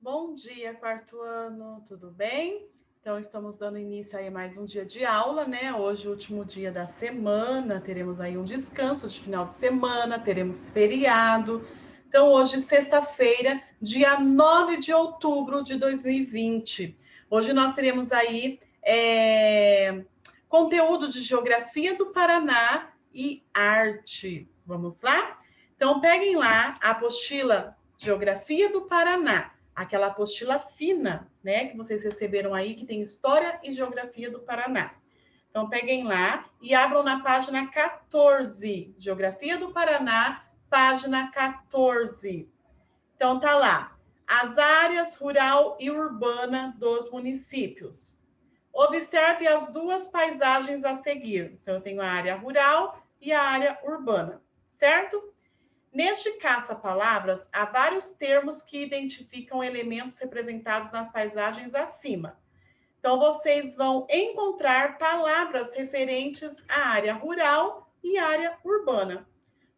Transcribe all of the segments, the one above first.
Bom dia, quarto ano, tudo bem? Então, estamos dando início aí a mais um dia de aula, né? Hoje, último dia da semana, teremos aí um descanso de final de semana, teremos feriado. Então, hoje, sexta-feira, dia 9 de outubro de 2020. Hoje nós teremos aí conteúdo de Geografia do Paraná e Arte. Vamos lá? Então, peguem lá a apostila Geografia do Paraná, aquela apostila fina, né, que vocês receberam aí, que tem História e Geografia do Paraná. Então, peguem lá e abram na página 14, Geografia do Paraná, página 14. Então, tá lá, as áreas rural e urbana dos municípios. Observe as duas paisagens a seguir. Então, eu tenho a área rural e a área urbana, certo? Neste caça-palavras, há vários termos que identificam elementos representados nas paisagens acima. Então, vocês vão encontrar palavras referentes à área rural e área urbana.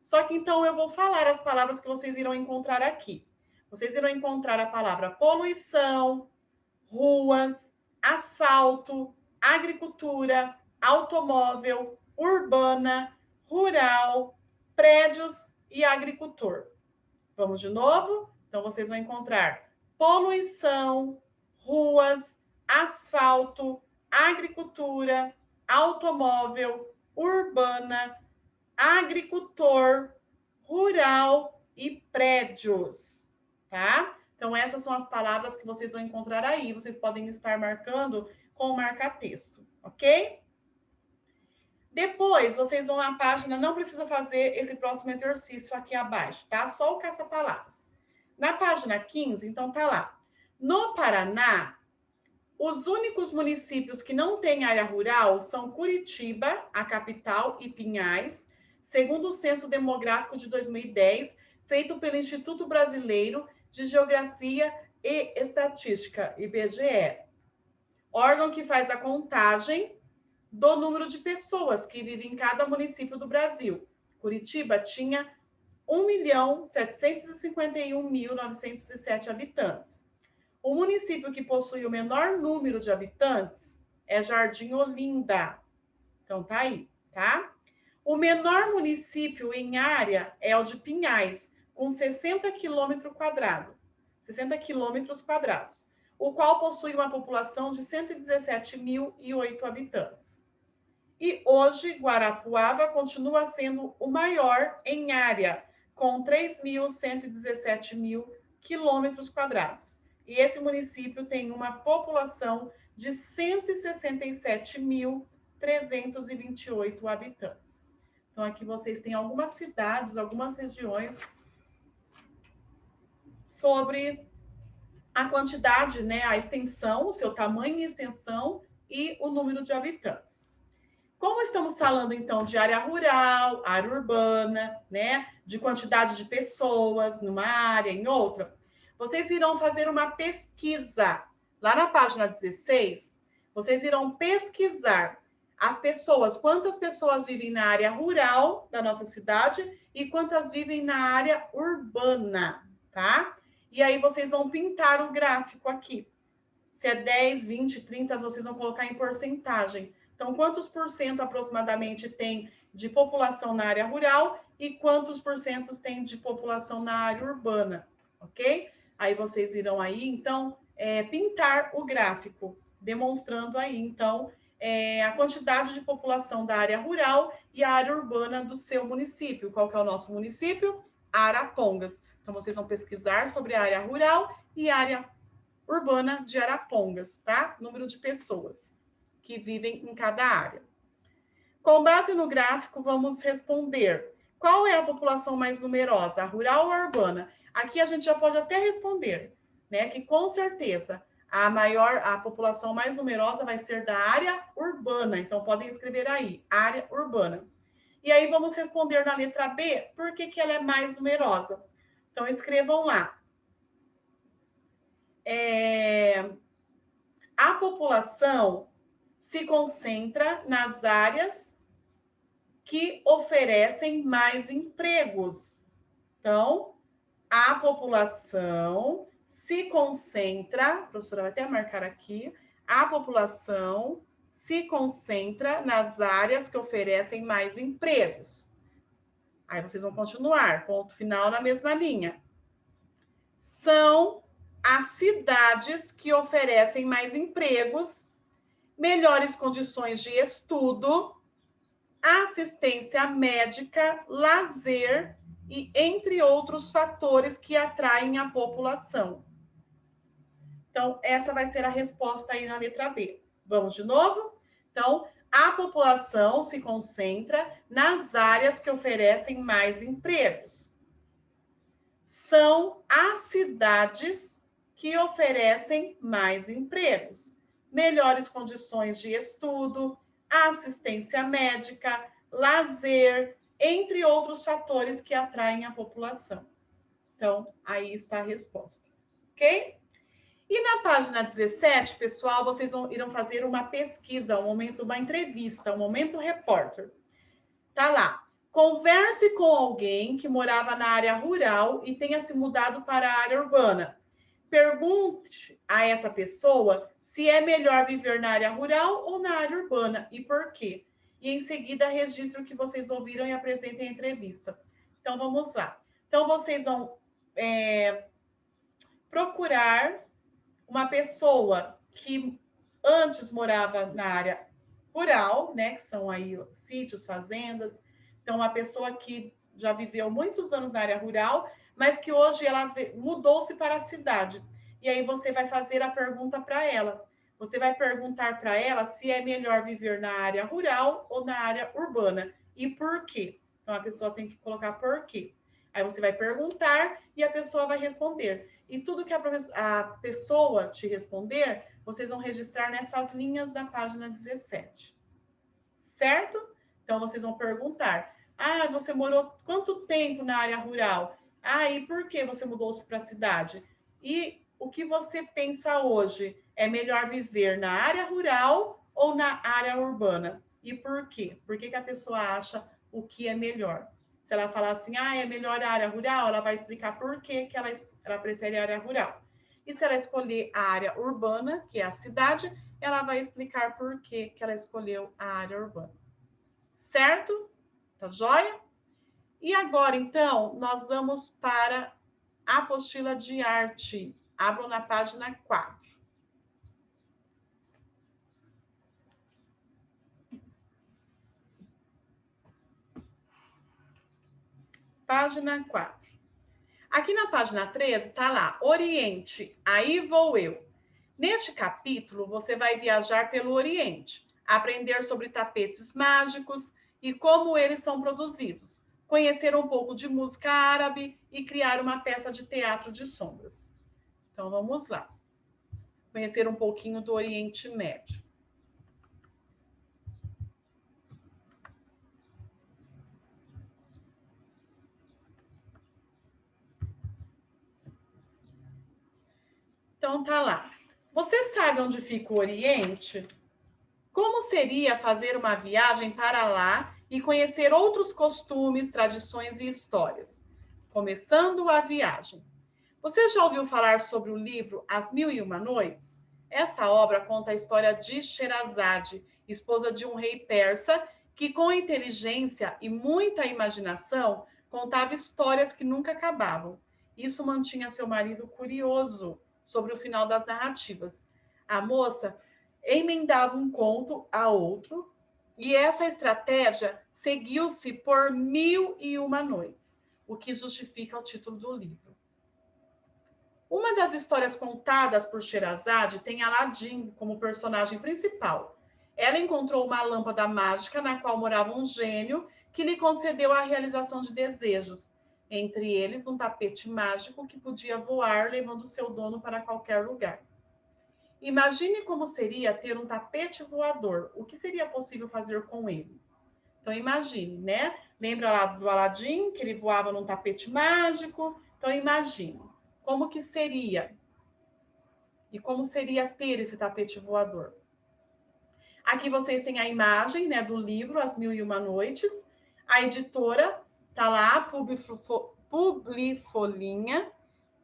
Só que então eu vou falar as palavras que vocês irão encontrar aqui. Vocês irão encontrar a palavra poluição, ruas, asfalto, agricultura, automóvel, urbana, rural, prédios e agricultor. Vamos de novo? Então, vocês vão encontrar poluição, ruas, asfalto, agricultura, automóvel, urbana, agricultor, rural e prédios, tá? Então, essas são as palavras que vocês vão encontrar aí. Vocês podem estar marcando com o marca-texto, ok? Depois, vocês vão na página, não precisa fazer esse próximo exercício aqui abaixo, tá? Só o caça-palavras. Na página 15, então tá lá. No Paraná, os únicos municípios que não têm área rural são Curitiba, a capital, e Pinhais, segundo o Censo Demográfico de 2010, feito pelo Instituto Brasileiro de Geografia e Estatística, IBGE, órgão que faz a contagem do número de pessoas que vivem em cada município do Brasil. Curitiba tinha 1.751.907 habitantes. O município que possui o menor número de habitantes é Jardim Olinda. Então, tá aí, tá? O menor município em área é o de Pinhais, com 60 quilômetros quadrados. 60 quilômetros quadrados, o qual possui uma população de 117.008 habitantes. E hoje, Guarapuava continua sendo o maior em área, com 3.117 mil quilômetros quadrados. E esse município tem uma população de 167.328 habitantes. Então, aqui vocês têm algumas cidades, algumas regiões sobre a quantidade, né, a extensão, o seu tamanho e extensão e o número de habitantes. Como estamos falando, então, de área rural, área urbana, né, de quantidade de pessoas numa área, em outra, vocês irão fazer uma pesquisa. Lá na página 16, vocês irão pesquisar as pessoas, quantas pessoas vivem na área rural da nossa cidade e quantas vivem na área urbana, tá? E aí vocês vão pintar o gráfico aqui. Se é 10, 20, 30, vocês vão colocar em porcentagem. Então, quantos por cento aproximadamente tem de população na área rural e quantos por cento tem de população na área urbana, ok? Aí vocês irão aí, então, pintar o gráfico, demonstrando aí, então, a quantidade de população da área rural e a área urbana do seu município. Qual que é o nosso município? Arapongas. Então, vocês vão pesquisar sobre a área rural e área urbana de Arapongas, tá? Número de pessoas que vivem em cada área. Com base no gráfico, vamos responder qual é a população mais numerosa, a rural ou a urbana? Aqui a gente já pode até responder, né? Que com certeza a população mais numerosa vai ser da área urbana. Então, podem escrever aí, área urbana. E aí vamos responder na letra B, por que ela é mais numerosa? Então, escrevam lá. A população se concentra nas áreas que oferecem mais empregos. Então, a população se concentra, a professora vai até marcar aqui, a população se concentra nas áreas que oferecem mais empregos. Aí vocês vão continuar, ponto final na mesma linha. São as cidades que oferecem mais empregos, melhores condições de estudo, assistência médica, lazer e entre outros fatores que atraem a população. Então, essa vai ser a resposta aí na letra B. Vamos de novo? Então, a população se concentra nas áreas que oferecem mais empregos. São as cidades que oferecem mais empregos, melhores condições de estudo, assistência médica, lazer, entre outros fatores que atraem a população. Então, aí está a resposta, ok? E na página 17, pessoal, vocês irão fazer uma pesquisa, um momento, uma entrevista, um momento repórter. Tá lá. Converse com alguém que morava na área rural e tenha se mudado para a área urbana. Pergunte a essa pessoa se é melhor viver na área rural ou na área urbana e por quê. E em seguida registre o que vocês ouviram e apresentem a entrevista. Então vamos lá. Então vocês vão procurar uma pessoa que antes morava na área rural, né, que são aí sítios, fazendas. Então, uma pessoa que já viveu muitos anos na área rural, mas que hoje ela mudou-se para a cidade. E aí você vai fazer a pergunta para ela. Você vai perguntar para ela se é melhor viver na área rural ou na área urbana e por quê. Então, a pessoa tem que colocar por quê. Aí você vai perguntar e a pessoa vai responder. E tudo que a pessoa te responder, vocês vão registrar nessas linhas da página 17. Certo? Então, vocês vão perguntar. Ah, você morou quanto tempo na área rural? Ah, e por que você mudou-se para a cidade? E o que você pensa hoje? É melhor viver na área rural ou na área urbana? E por quê? Por que a pessoa acha o que é melhor? Se ela falar assim, ah, é melhor a área rural, ela vai explicar por que ela prefere a área rural. E se ela escolher a área urbana, que é a cidade, ela vai explicar por que ela escolheu a área urbana. Certo? Tá joia? E agora, então, nós vamos para a apostila de arte. Abram na página 4. Página 4. Aqui na página 13 está lá, Oriente, aí vou eu. Neste capítulo, você vai viajar pelo Oriente, aprender sobre tapetes mágicos e como eles são produzidos, conhecer um pouco de música árabe e criar uma peça de teatro de sombras. Então, vamos lá. Conhecer um pouquinho do Oriente Médio. Então, tá lá. Você sabe onde fica o Oriente? Como seria fazer uma viagem para lá e conhecer outros costumes, tradições e histórias? Começando a viagem. Você já ouviu falar sobre o livro As Mil e Uma Noites? Essa obra conta a história de Sherazade, esposa de um rei persa, que com inteligência e muita imaginação contava histórias que nunca acabavam. Isso mantinha seu marido curioso sobre o final das narrativas. A moça emendava um conto a outro, e essa estratégia seguiu-se por 1001 noites, o que justifica o título do livro. Uma das histórias contadas por Sherazade tem Aladim como personagem principal. Ela encontrou uma lâmpada mágica na qual morava um gênio que lhe concedeu a realização de desejos, entre eles um tapete mágico que podia voar, levando seu dono para qualquer lugar. Imagine como seria ter um tapete voador. O que seria possível fazer com ele? Então, imagine, né? Lembra lá do Aladim, que ele voava num tapete mágico? Então, imagine como que seria e como seria ter esse tapete voador. Aqui vocês têm a imagem, né, do livro As Mil e Uma Noites. A editora tá lá, Publifolhinha.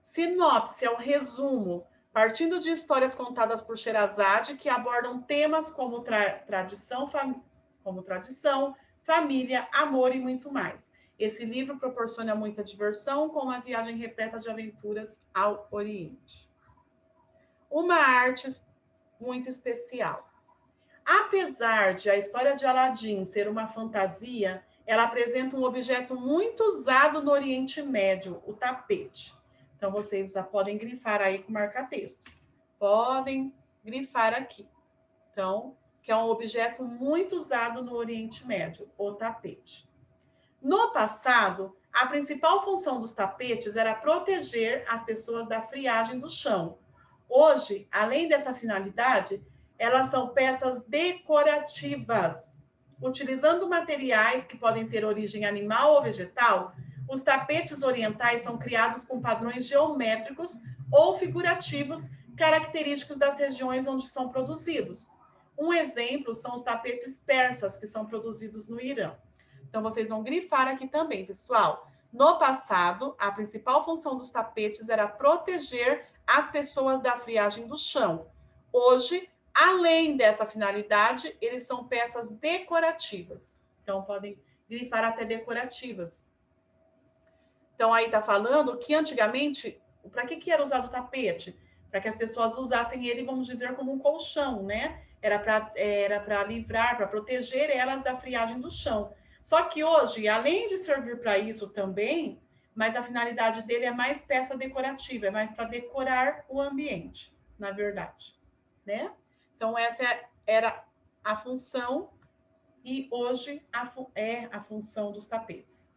Sinopse é o resumo, partindo de histórias contadas por Sherazade que abordam temas como tradição, família, amor e muito mais. Esse livro proporciona muita diversão, com uma viagem repleta de aventuras ao Oriente. Uma arte muito especial. Apesar de a história de Aladim ser uma fantasia, ela apresenta um objeto muito usado no Oriente Médio, o tapete. Então, vocês já podem grifar aí com marca-texto. Podem grifar aqui. Então, que é um objeto muito usado no Oriente Médio, o tapete. No passado, a principal função dos tapetes era proteger as pessoas da friagem do chão. Hoje, além dessa finalidade, elas são peças decorativas. Utilizando materiais que podem ter origem animal ou vegetal, os tapetes orientais são criados com padrões geométricos ou figurativos característicos das regiões onde são produzidos. Um exemplo são os tapetes persas, que são produzidos no Irã. Então, vocês vão grifar aqui também, pessoal. No passado, a principal função dos tapetes era proteger as pessoas da friagem do chão. Hoje, além dessa finalidade, eles são peças decorativas. Então, podem grifar até decorativas. Então, aí está falando que antigamente, para que era usado o tapete? Para que as pessoas usassem ele, vamos dizer, como um colchão, né? Era para livrar, para proteger elas da friagem do chão. Só que hoje, além de servir para isso também, mas a finalidade dele é mais peça decorativa, é mais para decorar o ambiente, na verdade, né? Então, essa era a função e hoje é a função dos tapetes.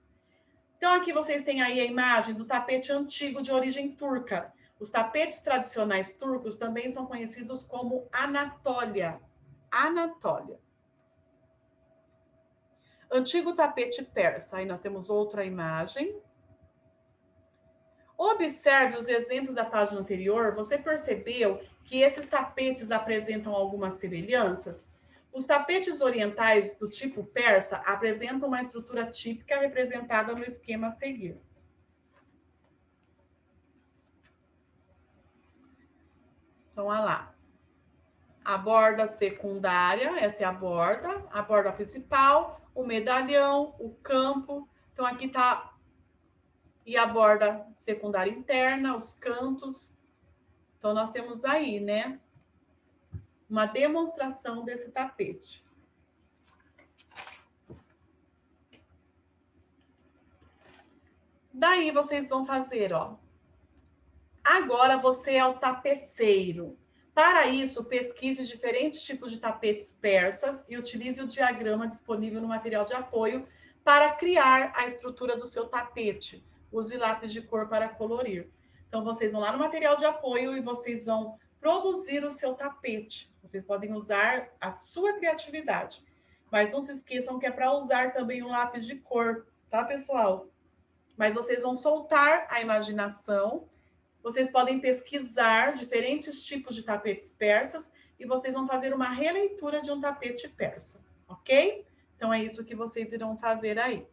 Então, aqui vocês têm aí a imagem do tapete antigo de origem turca. Os tapetes tradicionais turcos também são conhecidos como Anatólia. Anatólia. Antigo tapete persa. Aí nós temos outra imagem. Observe os exemplos da página anterior. Você percebeu que esses tapetes apresentam algumas semelhanças? Os tapetes orientais do tipo persa apresentam uma estrutura típica representada no esquema a seguir. Então, olha lá. A borda secundária, essa é a borda principal, o medalhão, o campo. Então, aqui está. E a borda secundária interna, os cantos. Então, nós temos aí, né? Uma demonstração desse tapete. Daí, vocês vão fazer, ó. Agora, você é o tapeceiro. Para isso, pesquise diferentes tipos de tapetes persas e utilize o diagrama disponível no material de apoio para criar a estrutura do seu tapete. Use lápis de cor para colorir. Então, vocês vão lá no material de apoio e vocês vão produzir o seu tapete. Vocês podem usar a sua criatividade. Mas não se esqueçam que é para usar também o lápis de cor, tá, pessoal? Mas vocês vão soltar a imaginação. Vocês podem pesquisar diferentes tipos de tapetes persas e vocês vão fazer uma releitura de um tapete persa, ok? Então, é isso que vocês irão fazer aí.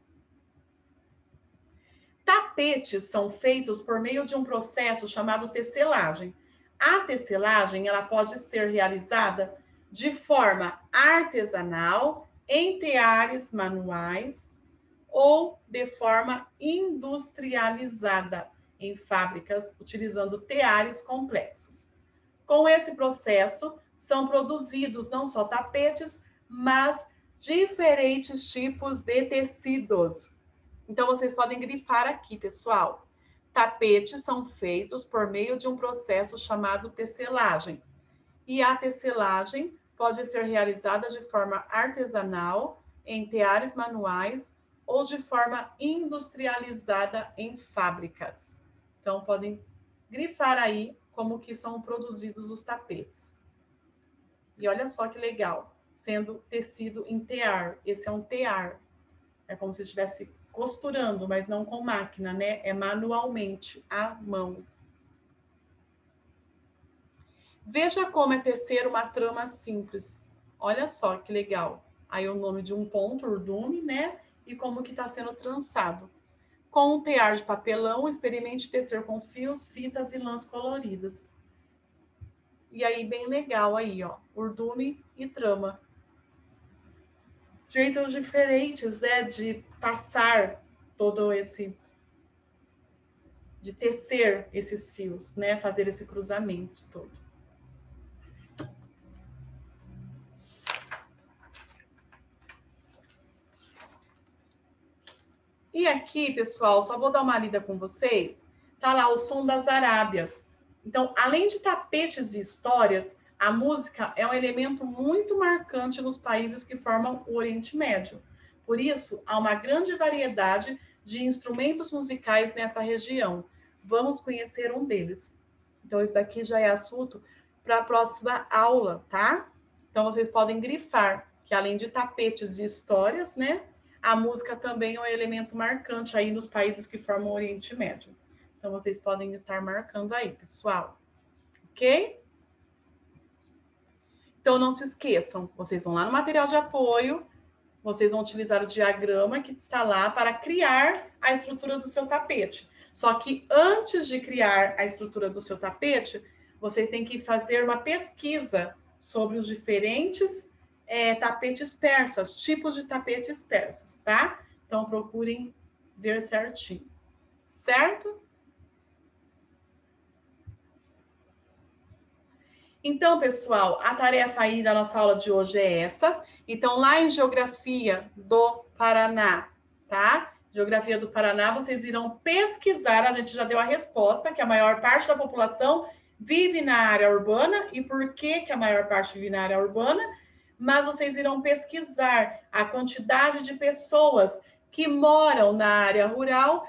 Tapetes são feitos por meio de um processo chamado tecelagem. A tecelagem, ela pode ser realizada de forma artesanal, em teares manuais ou de forma industrializada, em fábricas utilizando teares complexos. Com esse processo, são produzidos não só tapetes, mas diferentes tipos de tecidos. Então, vocês podem grifar aqui, pessoal. Tapetes são feitos por meio de um processo chamado tecelagem. E a tecelagem pode ser realizada de forma artesanal, em teares manuais, ou de forma industrializada em fábricas. Então, podem grifar aí como que são produzidos os tapetes. E olha só que legal, sendo tecido em tear. Esse é um tear. É como se estivesse costurando, mas não com máquina, né? É manualmente, à mão. Veja como é tecer uma trama simples. Olha só que legal. Aí o nome de um ponto, urdume, né? E como que está sendo trançado. Com um tear de papelão, experimente tecer com fios, fitas e lãs coloridas. E aí, bem legal aí, ó, urdume e trama. Jeitos diferentes, né, de passar todo esse... de tecer esses fios, né, fazer esse cruzamento todo. E aqui, pessoal, só vou dar uma lida com vocês. Tá lá o som das Arábias. Então, além de tapetes e histórias, a música é um elemento muito marcante nos países que formam o Oriente Médio. Por isso, há uma grande variedade de instrumentos musicais nessa região. Vamos conhecer um deles. Então, esse daqui já é assunto para a próxima aula, tá? Então, vocês podem grifar que além de tapetes e histórias, né? A música também é um elemento marcante aí nos países que formam o Oriente Médio. Então, vocês podem estar marcando aí, pessoal. Ok? Então, não se esqueçam, vocês vão lá no material de apoio, vocês vão utilizar o diagrama que está lá para criar a estrutura do seu tapete. Só que antes de criar a estrutura do seu tapete, vocês têm que fazer uma pesquisa sobre os diferentes tapetes persas, tipos de tapetes persas, tá? Então, procurem ver certinho, certo? Então, pessoal, a tarefa aí da nossa aula de hoje é essa. Então, lá em Geografia do Paraná, tá? Geografia do Paraná, vocês irão pesquisar, a gente já deu a resposta, que a maior parte da população vive na área urbana. E por que a maior parte vive na área urbana? Mas vocês irão pesquisar a quantidade de pessoas que moram na área rural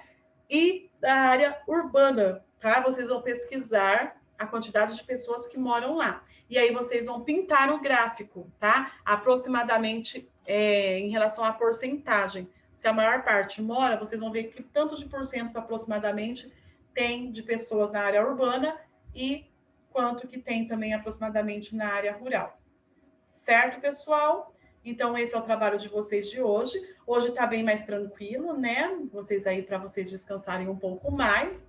e da área urbana, tá? Vocês vão pesquisar a quantidade de pessoas que moram lá. E aí vocês vão pintar o gráfico, tá? Aproximadamente em relação à porcentagem. Se a maior parte mora, vocês vão ver que tanto de porcento aproximadamente tem de pessoas na área urbana e quanto que tem também aproximadamente na área rural. Certo, pessoal? Então, esse é o trabalho de vocês de hoje. Hoje está bem mais tranquilo, né? Vocês aí, para vocês descansarem um pouco mais.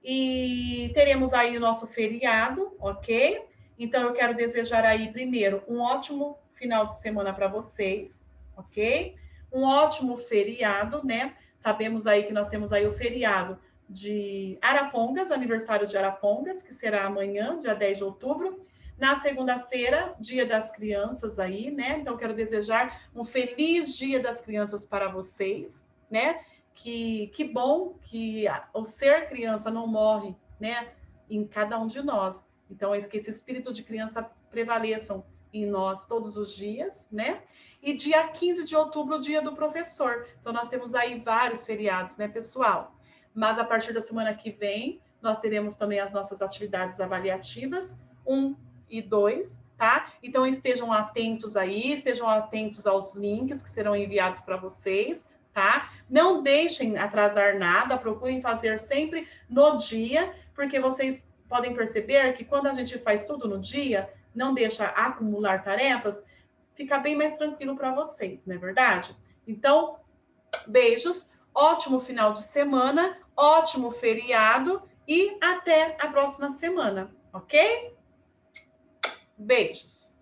E teremos aí o nosso feriado, ok? Então, eu quero desejar aí, primeiro, um ótimo final de semana para vocês, ok? Um ótimo feriado, né? Sabemos aí que nós temos aí o feriado de Arapongas, aniversário de Arapongas, que será amanhã, dia 10 de outubro. Na segunda-feira, Dia das Crianças aí, né? Então, quero desejar um feliz Dia das Crianças para vocês, né? Que bom que o ser criança não morre, né? Em cada um de nós. Então, que esse espírito de criança prevaleçam em nós todos os dias, né? E dia 15 de outubro, o Dia do Professor. Então, nós temos aí vários feriados, né, pessoal? Mas a partir da semana que vem, nós teremos também as nossas atividades avaliativas, 1 e 2, tá? Então, estejam atentos aí, estejam atentos aos links que serão enviados para vocês, tá? Não deixem atrasar nada, procurem fazer sempre no dia, porque vocês podem perceber que quando a gente faz tudo no dia, não deixa acumular tarefas, fica bem mais tranquilo para vocês, não é verdade? Então, beijos, ótimo final de semana, ótimo feriado e até a próxima semana, ok? Beijos!